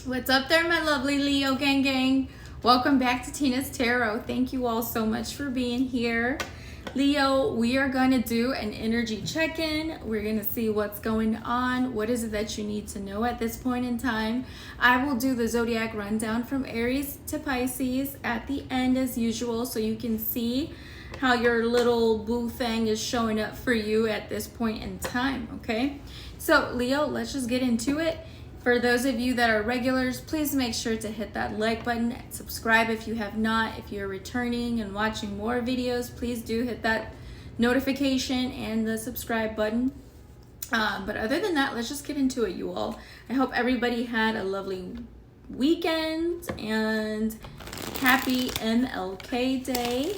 What's up there, my lovely Leo gang? Welcome back to Tina's Tarot. Thank you all so much for being here. Leo, we are going to do an energy check-in. We're going to see what's going on. What is it that you need to know at this point in time? I will do the zodiac rundown from Aries to Pisces at the end as usual, so you can see how your little boo thing is showing up for you at this point in time, okay? So Leo, let's just get into it. For those of you that are regulars, please make sure to hit that like button and subscribe if you have not. If you're returning and watching more videos, please do hit that notification and the subscribe button. But other than that, let's just get into it, you all. I hope everybody had a lovely weekend and happy MLK Day.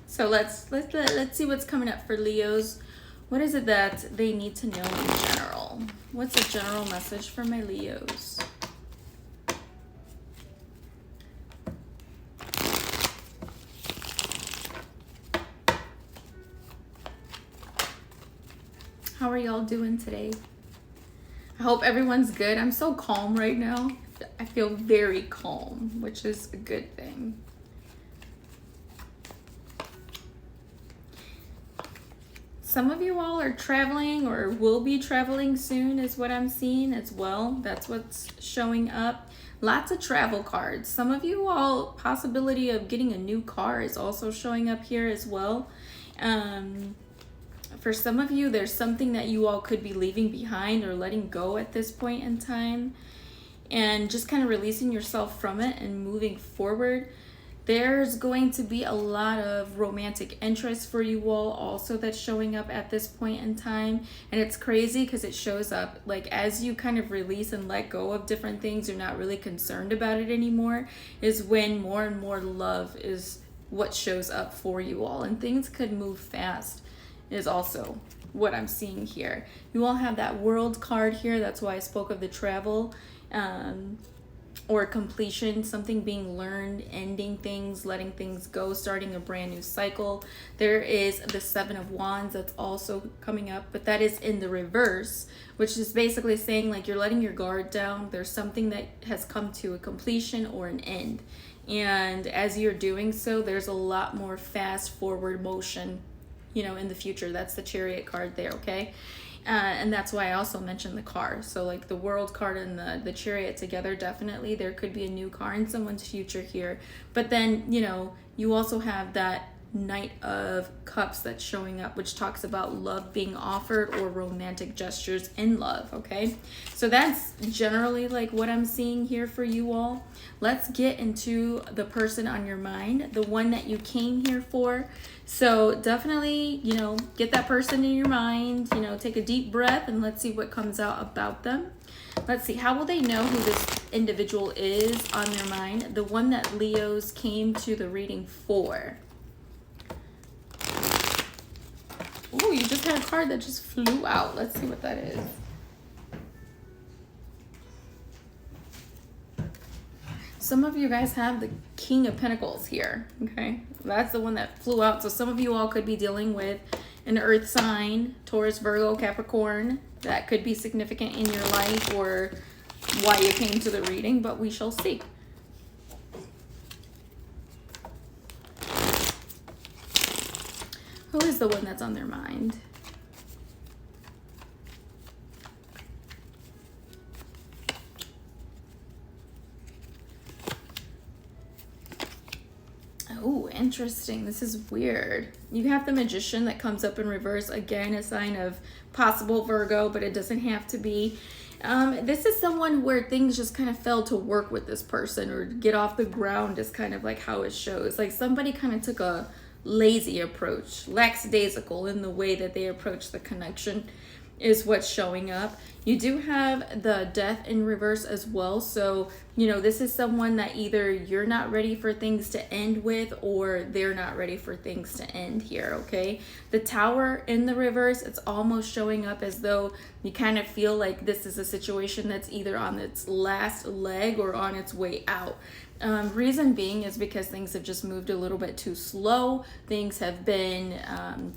So let's see what's coming up for Leos. What is it that they need to know in general? What's a general message for my Leos? How are y'all doing today? I hope everyone's good. I'm so calm right now. I feel very calm, which is a good thing. Some of you all are traveling or will be traveling soon is what I'm seeing as well. That's what's showing up. Lots of travel cards. Some of you all, possibility of getting a new car is also showing up here as well. For some of you, there's something that you all could be leaving behind or letting go at this point in time. And just kind of releasing yourself from it and moving forward. There's going to be a lot of romantic interest for you all also that's showing up at this point in time. And it's crazy because it shows up like as you kind of release and let go of different things, you're not really concerned about it anymore, is when more and more love is what shows up for you all. And things could move fast is also what I'm seeing here. You all have that World card here. That's why I spoke of the travel. Or completion, something being learned, ending things, letting things go, starting a brand new cycle. There is the Seven of Wands that's also coming up, but that is in the reverse, which is basically saying like you're letting your guard down. There's something that has come to a completion or an end. And as you're doing so, there's a lot more fast forward motion, you know, in the future. That's the Chariot card there, okay? And that's why I also mentioned the car. So like the World card and the Chariot together, definitely there could be a new car in someone's future here. But then, you know, you also have that Knight of Cups that's showing up, which talks about love being offered or romantic gestures in love, okay? So that's generally like what I'm seeing here for you all. Let's get into the person on your mind, the one that you came here for. So definitely, you know, get that person in your mind, you know, take a deep breath and let's see what comes out about them. Let's see, how will they know who this individual is on their mind? The one that Leos came to the reading for. Oh, you just had a card that just flew out. Let's see what that is. Some of you guys have the King of Pentacles here, okay? That's the one that flew out. So some of you all could be dealing with an earth sign, Taurus, Virgo, Capricorn. That could be significant in your life or why you came to the reading, but we shall see. Who is the one that's on their mind? Oh, interesting. This is weird. You have the Magician that comes up in reverse. Again, a sign of possible Virgo, but it doesn't have to be. This is someone where things just kind of fell to work with this person or get off the ground is kind of like how it shows. Like somebody kind of took a lazy approach, lackadaisical in the way that they approach the connection is what's showing up. You do have the Death in reverse as well. So, you know, this is someone that either you're not ready for things to end with or they're not ready for things to end here, okay? The Tower in the reverse, it's almost showing up as though you kind of feel like this is a situation that's either on its last leg or on its way out. Reason being is because things have just moved a little bit too slow. Things have been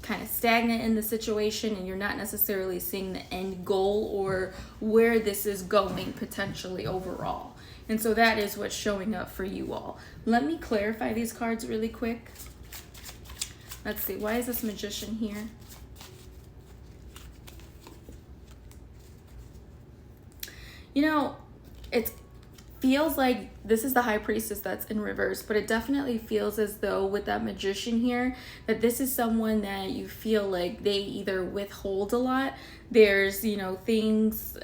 kind of stagnant in the situation and you're not necessarily seeing the end goal or for where this is going potentially overall. And so that is what's showing up for you all. Let me clarify these cards really quick. Let's see, why is this Magician here? You know, it feels like this is the High Priestess that's in reverse, but it definitely feels as though with that Magician here, that this is someone that you feel like they either withhold a lot. There's, you know, things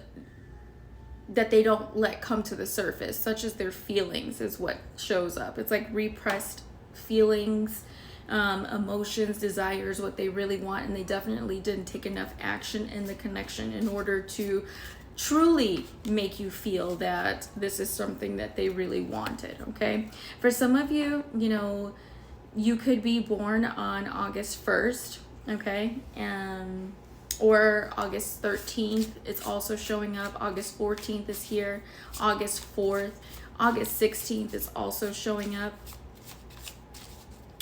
that they don't let come to the surface, such as their feelings is what shows up. It's like repressed feelings, emotions, desires, what they really want, and they definitely didn't take enough action in the connection in order to truly make you feel that this is something that they really wanted. Okay, for some of you, you know, you could be born on August 1st, okay, or August 13th. It's also showing up. August 14th is here. August 4th, August 16th is also showing up.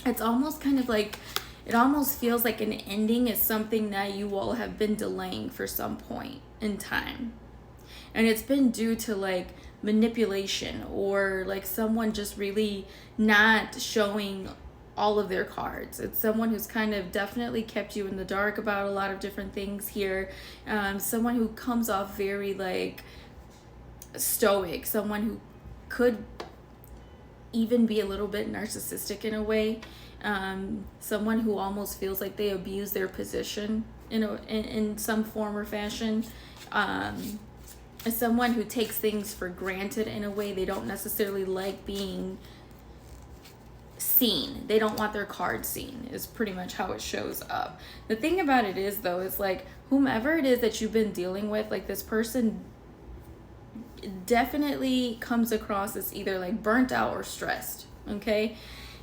It's almost kind of like, it almost feels like an ending is something that you all have been delaying for some point in time. And it's been due to like manipulation, or like someone just really not showing all of their cards. It's someone who's kind of definitely kept you in the dark about a lot of different things here. Someone who comes off very like stoic, someone who could even be a little bit narcissistic in a way. Someone who almost feels like they abuse their position in some form or fashion. Someone who takes things for granted in a way. They don't necessarily like being seen. They don't want their card seen, is pretty much how it shows up. The thing about it is though, is like whomever it is that you've been dealing with, like this person definitely comes across as either like burnt out or stressed. Okay,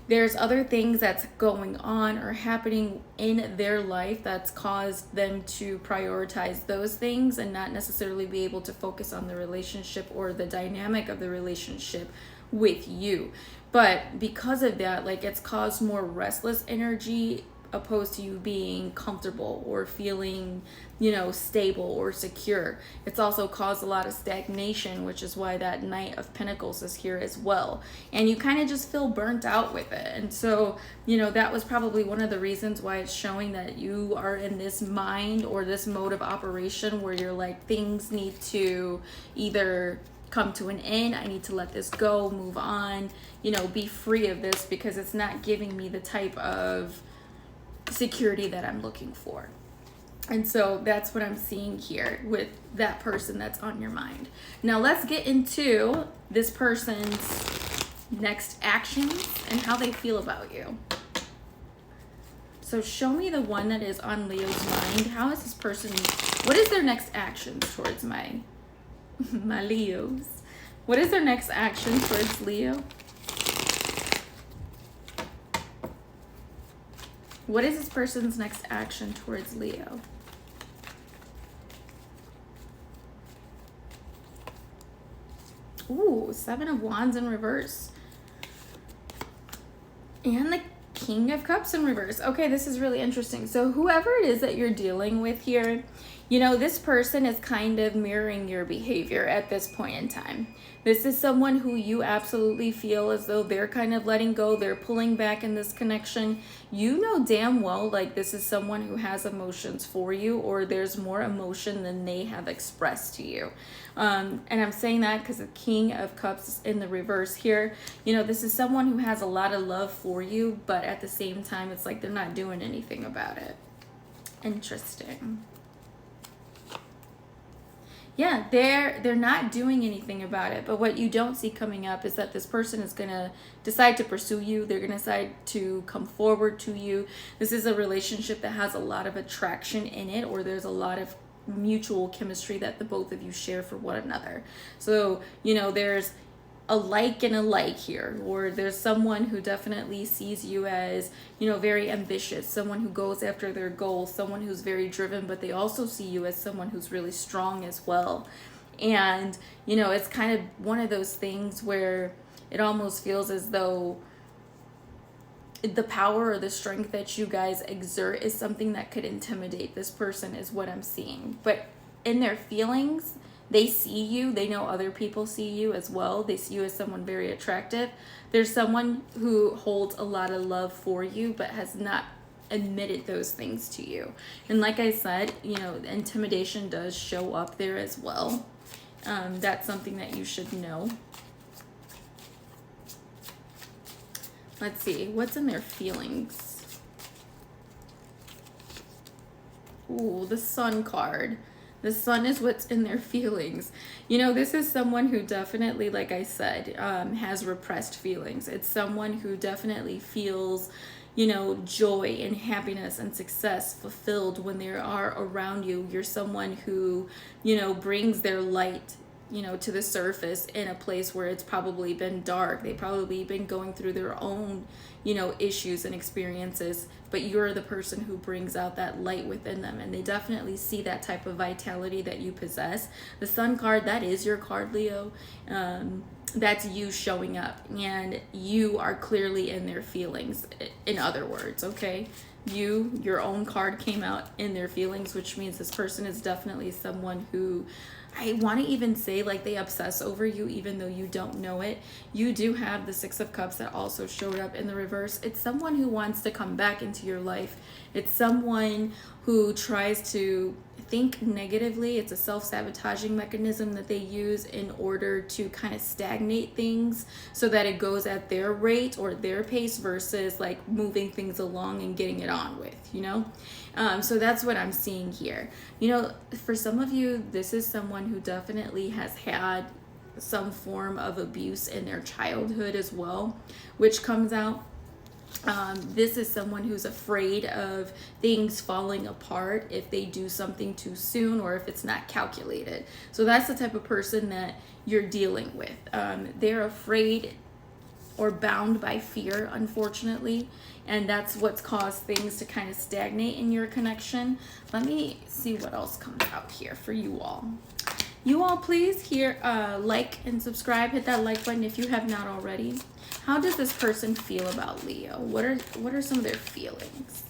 there's other things that's going on or happening in their life that's caused them to prioritize those things and not necessarily be able to focus on the relationship or the dynamic of the relationship with you. But because of that, like it's caused more restless energy opposed to you being comfortable or feeling, you know, stable or secure. It's also caused a lot of stagnation, which is why that Knight of Pentacles is here as well. And you kind of just feel burnt out with it. And so, you know, that was probably one of the reasons why it's showing that you are in this mind or this mode of operation where you're like, things need to either come to an end, I need to let this go, move on, you know, be free of this because it's not giving me the type of security that I'm looking for. And so that's what I'm seeing here with that person that's on your mind. Now let's get into this person's next actions and how they feel about you. So show me the one that is on Leo's mind. How is this person, what is their next actions towards my Leos? What is their next action towards Leo? What is this person's next action towards Leo? Ooh, 7 of Wands in reverse. And the King of Cups in reverse. Okay, this is really interesting. So whoever it is that you're dealing with here, you know, this person is kind of mirroring your behavior at this point in time. This is someone who you absolutely feel as though they're kind of letting go. They're pulling back in this connection. You know damn well, like this is someone who has emotions for you, or there's more emotion than they have expressed to you. And I'm saying that because the King of Cups is in the reverse here. You know, this is someone who has a lot of love for you, but at the same time, it's like they're not doing anything about it. Interesting. Yeah, they're not doing anything about it. But what you don't see coming up is that this person is going to decide to pursue you. They're going to decide to come forward to you. This is a relationship that has a lot of attraction in it, or there's a lot of mutual chemistry that the both of you share for one another. So, you know, there's a like and a like here, or there's someone who definitely sees you as, you know, very ambitious, someone who goes after their goals, someone who's very driven, but they also see you as someone who's really strong as well. And, you know, it's kind of one of those things where it almost feels as though the power or the strength that you guys exert is something that could intimidate this person, is what I'm seeing. But in their feelings, they see you. They know other people see you as well. They see you as someone very attractive. There's someone who holds a lot of love for you, but has not admitted those things to you. And like I said, you know, intimidation does show up there as well. That's something that you should know. Let's see, what's in their feelings? Ooh, the Sun card. The Sun is what's in their feelings. You know, this is someone who definitely, like I said, has repressed feelings. It's someone who definitely feels, you know, joy and happiness and success fulfilled when they are around you. You're someone who, you know, brings their light, you know, to the surface in a place where it's probably been dark. They've probably been going through their own, you know, issues and experiences, but you're the person who brings out that light within them, and they definitely see that type of vitality that you possess. The Sun card, that is your card, Leo. That's you showing up, and you are clearly in their feelings, in other words, okay? Your own card came out in their feelings, which means this person is definitely someone who, I want to even say, like, they obsess over you even though you don't know it. You do have the Six of Cups that also showed up in the reverse. It's someone who wants to come back into your life. It's someone who tries to think negatively. It's a self-sabotaging mechanism that they use in order to kind of stagnate things so that it goes at their rate or their pace versus like moving things along and getting it on with, you know? So that's what I'm seeing here. You know, for some of you, this is someone who definitely has had some form of abuse in their childhood as well, which comes out. This is someone who's afraid of things falling apart if they do something too soon or if it's not calculated. So that's the type of person that you're dealing with. They're afraid or bound by fear, unfortunately, and that's what's caused things to kind of stagnate in your connection. Let me see what else comes out here for you all. You all, please here like and subscribe. Hit that like button if you have not already. How does this person feel about Leo? What are some of their feelings?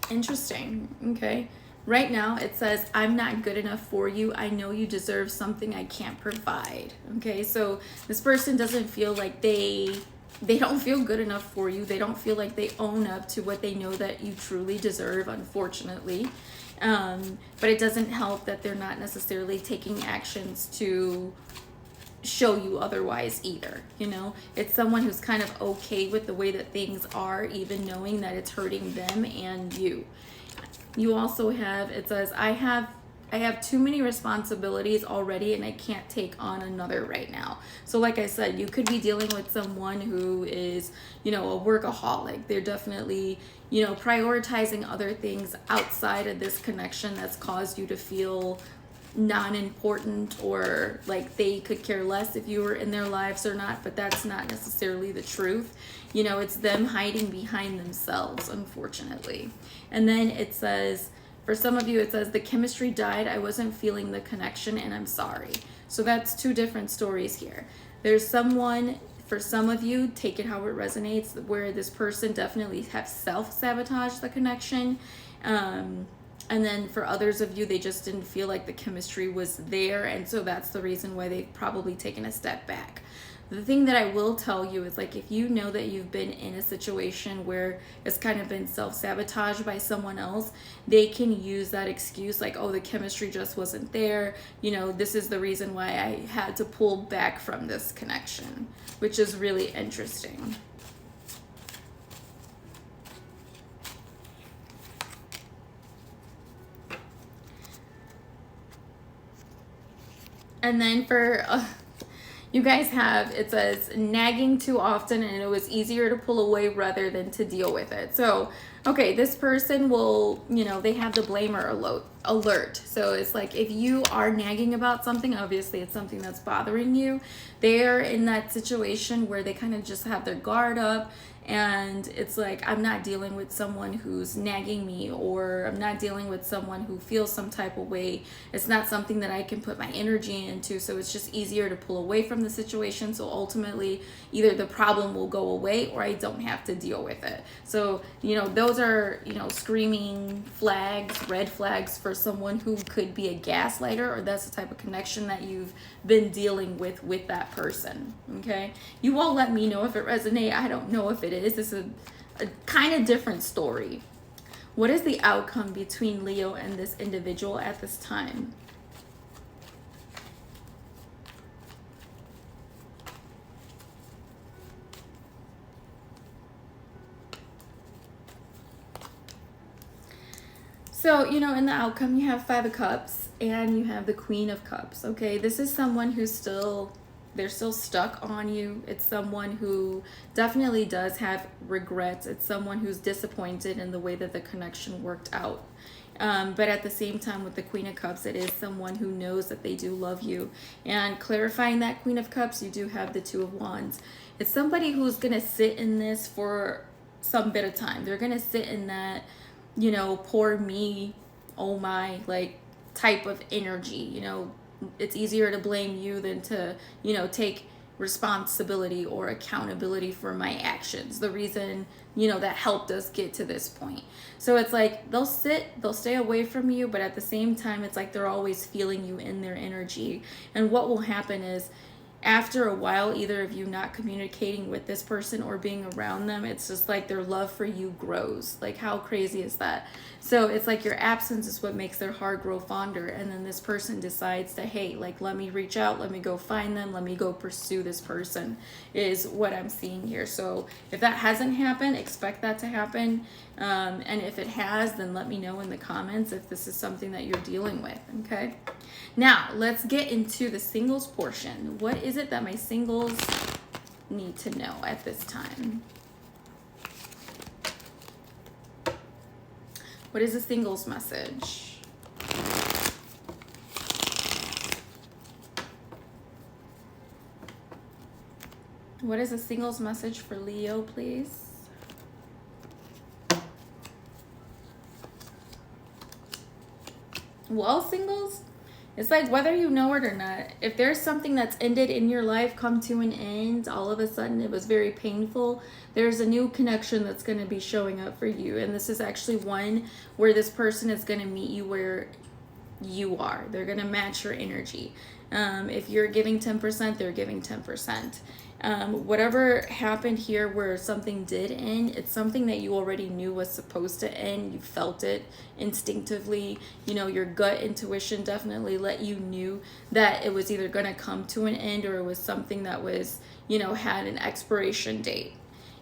Interesting. Okay. Right now it says, I'm not good enough for you. I know you deserve something I can't provide. Okay. So this person doesn't feel like they don't feel good enough for you. They don't feel like they own up to what they know that you truly deserve, unfortunately. But it doesn't help that they're not necessarily taking actions to show you otherwise either. You know, it's someone who's kind of okay with the way that things are, even knowing that it's hurting them and you. You also have, it says, I have too many responsibilities already and I can't take on another right now. So like I said, you could be dealing with someone who is, you know, a workaholic. They're definitely, you know, prioritizing other things outside of this connection that's caused you to feel non-important, or like they could care less if you were in their lives or not, but that's not necessarily the truth. You know, it's them hiding behind themselves, unfortunately. And then it says, for some of you, it says, the chemistry died. I wasn't feeling the connection and I'm sorry. So that's two different stories here. There's someone, for some of you, take it how it resonates, where this person definitely have self-sabotaged the connection. And then for others of you, they just didn't feel like the chemistry was there. And so that's the reason why they've probably taken a step back. The thing that I will tell you is, like, if you know that you've been in a situation where it's kind of been self-sabotaged by someone else, they can use that excuse like, oh, the chemistry just wasn't there. You know, this is the reason why I had to pull back from this connection, which is really interesting. And then for you guys have, it says, nagging too often and it was easier to pull away rather than to deal with it. So, okay, this person will, you know, they have the blamer alert. So it's like, if you are nagging about something, obviously it's something that's bothering you. They're in that situation where they kind of just have their guard up And it's like, I'm not dealing with someone who's nagging me, or I'm not dealing with someone who feels some type of way. It's not something that I can put my energy into. So it's just easier to pull away from the situation. So ultimately, either the problem will go away or I don't have to deal with it. So, those are, screaming flags, red flags for someone who could be a gaslighter, or that's the type of connection that you've been dealing with that person. Okay. You all let me know if it resonates. I don't know if it is. This is a kind of different story. What is the outcome between Leo and this individual at this time? So, in the outcome, you have 5 of Cups and you have the Queen of Cups. Okay, this is someone who's they're still stuck on you. It's someone who definitely does have regrets. It's someone who's disappointed in the way that the connection worked out. But at the same time, with the Queen of Cups, it is someone who knows that they do love you. And clarifying that Queen of Cups, you do have the Two of Wands. It's somebody who's going to sit in this for some bit of time. They're going to sit in that, poor me, oh my, like, type of energy. It's easier to blame you than to, take responsibility or accountability for my actions. The reason, that helped us get to this point. So it's like they'll stay away from you, but at the same time, it's like they're always feeling you in their energy. And what will happen is, after a while, either of you not communicating with this person or being around them, it's just like their love for you grows. Like, how crazy is that? So it's like your absence is what makes their heart grow fonder. And then this person decides to, hey, like, let me reach out, let me go find them, let me go pursue this person, is what I'm seeing here. So if that hasn't happened, expect that to happen. And if it has, then let me know in the comments if this is something that you're dealing with, okay? Now, let's get into the singles portion. What is it that my singles need to know at this time? What is the singles message? What is the singles message for Leo, please? Well, singles, it's like whether you know it or not, if there's something that's ended in your life, come to an end, all of a sudden it was very painful, there's a new connection that's going to be showing up for you. And this is actually one where this person is going to meet you where you are. They're going to match your energy. If you're giving 10%, they're giving 10%. Whatever happened here where something did end, it's something that you already knew was supposed to end. You felt it instinctively. Your gut intuition definitely let you knew that it was either going to come to an end or it was something that was, had an expiration date.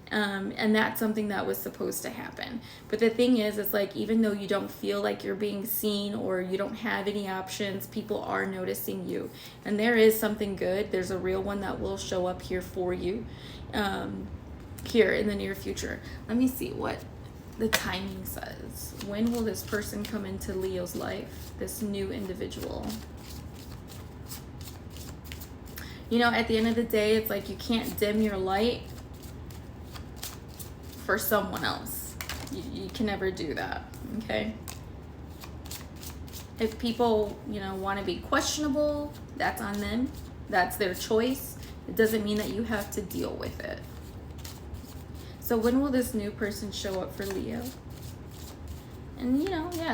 And that's something that was supposed to happen. But the thing is, it's like, even though you don't feel like you're being seen or you don't have any options, people are noticing you. And there is something good. There's a real one that will show up here for you here in the near future. Let me see what the timing says. When will this person come into Leo's life, this new individual? At the end of the day, it's like you can't dim your light for someone else. You can never do that, okay? If people, want to be questionable, that's on them. That's their choice. It doesn't mean that you have to deal with it. So when will this new person show up for Leo? And,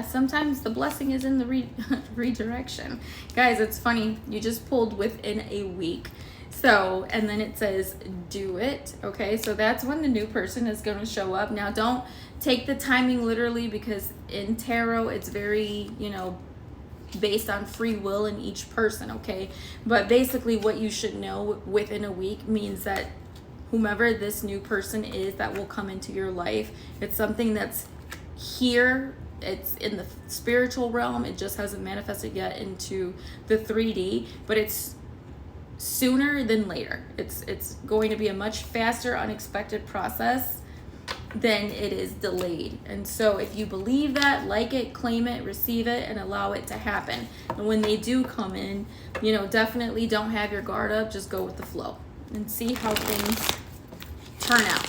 sometimes the blessing is in the redirection. Guys, it's funny. You just pulled within a week. So, and then it says, do it. Okay, so that's when the new person is going to show up. Now, don't take the timing literally, because in tarot, it's very, based on free will in each person, okay? But basically what you should know within a week means that whomever this new person is that will come into your life, it's something that's here. It's in the spiritual realm. It just hasn't manifested yet into the 3D, but it's sooner than later. It's going to be a much faster, unexpected process than it is delayed. And so if you believe that, like it, claim it, receive it, and allow it to happen. And when they do come in, definitely don't have your guard up. Just go with the flow and see how things turn out.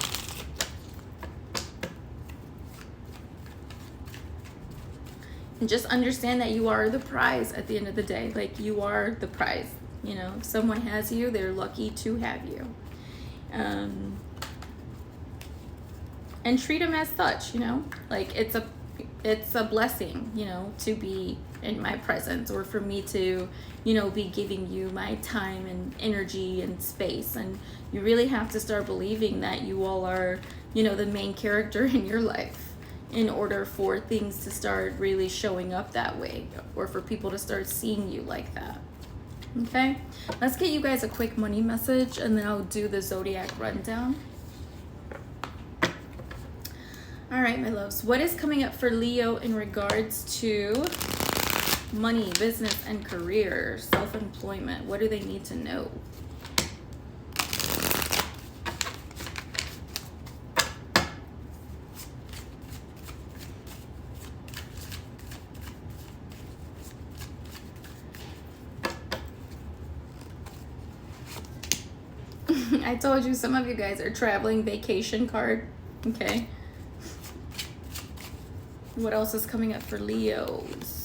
just understand that you are the prize at the end of the day. Like, you are the prize. You know, if someone has you, they're lucky to have you. And treat them as such, you know, like it's a blessing, you know, to be in my presence, or for me to, you know, be giving you my time and energy and space. And you really have to start believing that you all are, you know, the main character in your life, in order for things to start really showing up that way, or for people to start seeing you like that. Okay, let's get you guys a quick money message, and then I'll do the zodiac rundown. All right, my loves, what is coming up for Leo in regards to money, business, and career, self-employment? What do they need to know? I told you some of you guys are traveling vacation card. Okay. What else is coming up for Leos?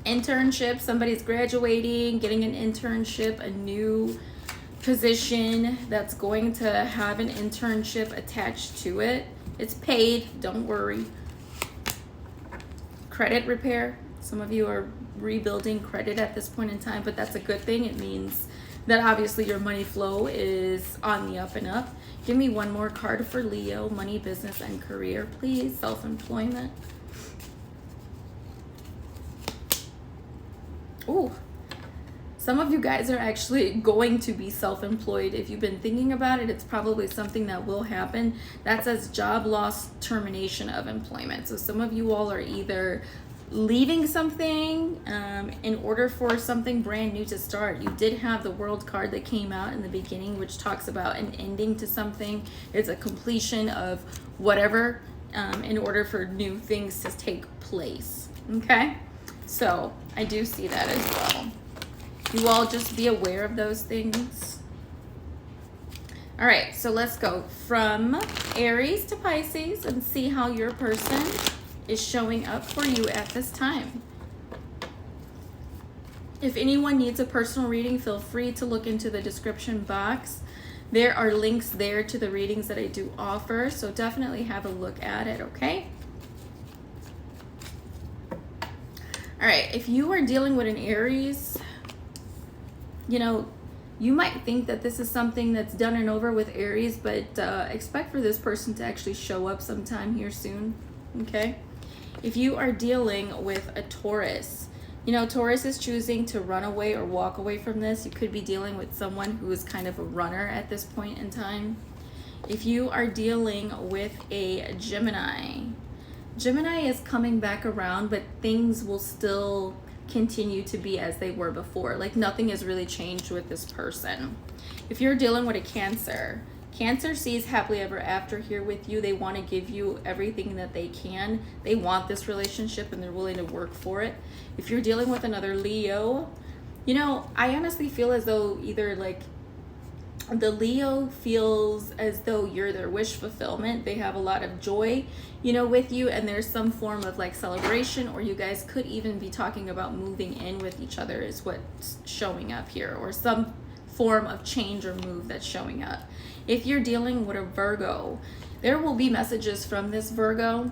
Internship. Somebody's graduating, getting an internship, a new position that's going to have an internship attached to it. It's paid, don't worry. Credit repair. Some of you are rebuilding credit at this point in time, but that's a good thing. It means that obviously your money flow is on the up and up. Give me one more card for Leo, money, business, and career, please. Self-employment. Ooh, some of you guys are actually going to be self-employed. If you've been thinking about it, it's probably something that will happen. That says job loss, termination of employment. So some of you all are either leaving something in order for something brand new to start. You did have the World card that came out in the beginning, which talks about an ending to something. It's a completion of whatever in order for new things to take place. Okay, so I do see that as well. You all just be aware of those things. All right, so let's go from Aries to Pisces and see how your person is showing up for you at this time. If anyone needs a personal reading, feel free to look into the description box. There are links there to the readings that I do offer, so definitely have a look at it, okay? All right, if you are dealing with an Aries, you know, you might think that this is something that's done and over with Aries, but expect for this person to actually show up sometime here soon, okay? If you are dealing with a Taurus, you know, Taurus is choosing to run away or walk away from this. You could be dealing with someone who is kind of a runner at this point in time. If you are dealing with a Gemini, Gemini is coming back around, but things will still continue to be as they were before. Like, nothing has really changed with this person. If you're dealing with a Cancer, Cancer sees happily ever after here with you. They want to give you everything that they can. They want this relationship and they're willing to work for it. If you're dealing with another Leo, you know, I honestly feel as though either like the Leo feels as though you're their wish fulfillment. They have a lot of joy, you know, with you, and there's some form of like celebration, or you guys could even be talking about moving in with each other is what's showing up here, or some form of change or move that's showing up. If you're dealing with a Virgo, there will be messages from this Virgo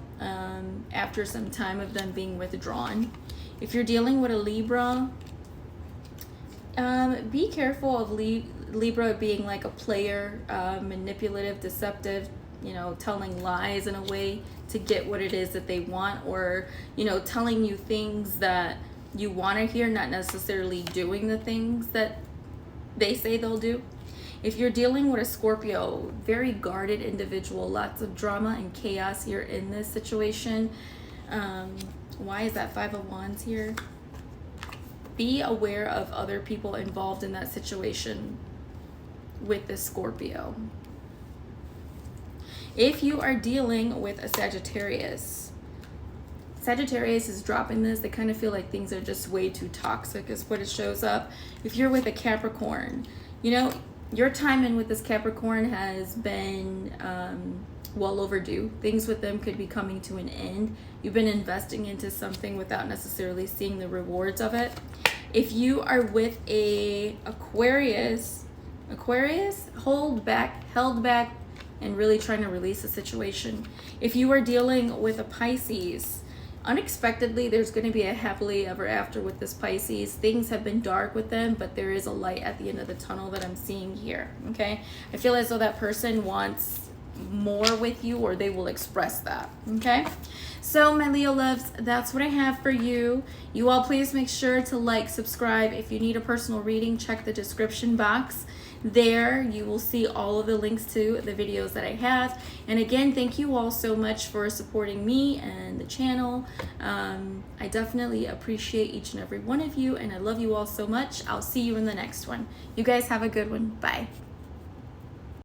after some time of them being withdrawn. If you're dealing with a Libra, be careful of Libra being like a player, manipulative, deceptive, you know, telling lies in a way to get what it is that they want, or, you know, telling you things that you want to hear, not necessarily doing the things that they say they'll do. If you're dealing with a Scorpio, very guarded individual, lots of drama and chaos here in this situation. Why is that Five of Wands here? Be aware of other people involved in that situation with this Scorpio. If you are dealing with a Sagittarius, Sagittarius is dropping this. They kind of feel like things are just way too toxic is what it shows up. If you're with a Capricorn, you know, your time in with this Capricorn has been well overdue. Things with them could be coming to an end. You've been investing into something without necessarily seeing the rewards of it. If you are with a Aquarius, held back, and really trying to release a situation. If you are dealing with a Pisces, unexpectedly, there's going to be a happily ever after with this Pisces. Things have been dark with them, but there is a light at the end of the tunnel that I'm seeing here, okay? I feel as though that person wants more with you, or they will express that, okay? So my Leo loves, that's what I have for you. You all please make sure to like, subscribe. If you need a personal reading, check the description box. There you will see all of the links to the videos that I have. And again, thank you all so much for supporting me and the channel. I definitely appreciate each and every one of you, and I love you all so much. I'll see you in the next one. You guys have a good one. Bye.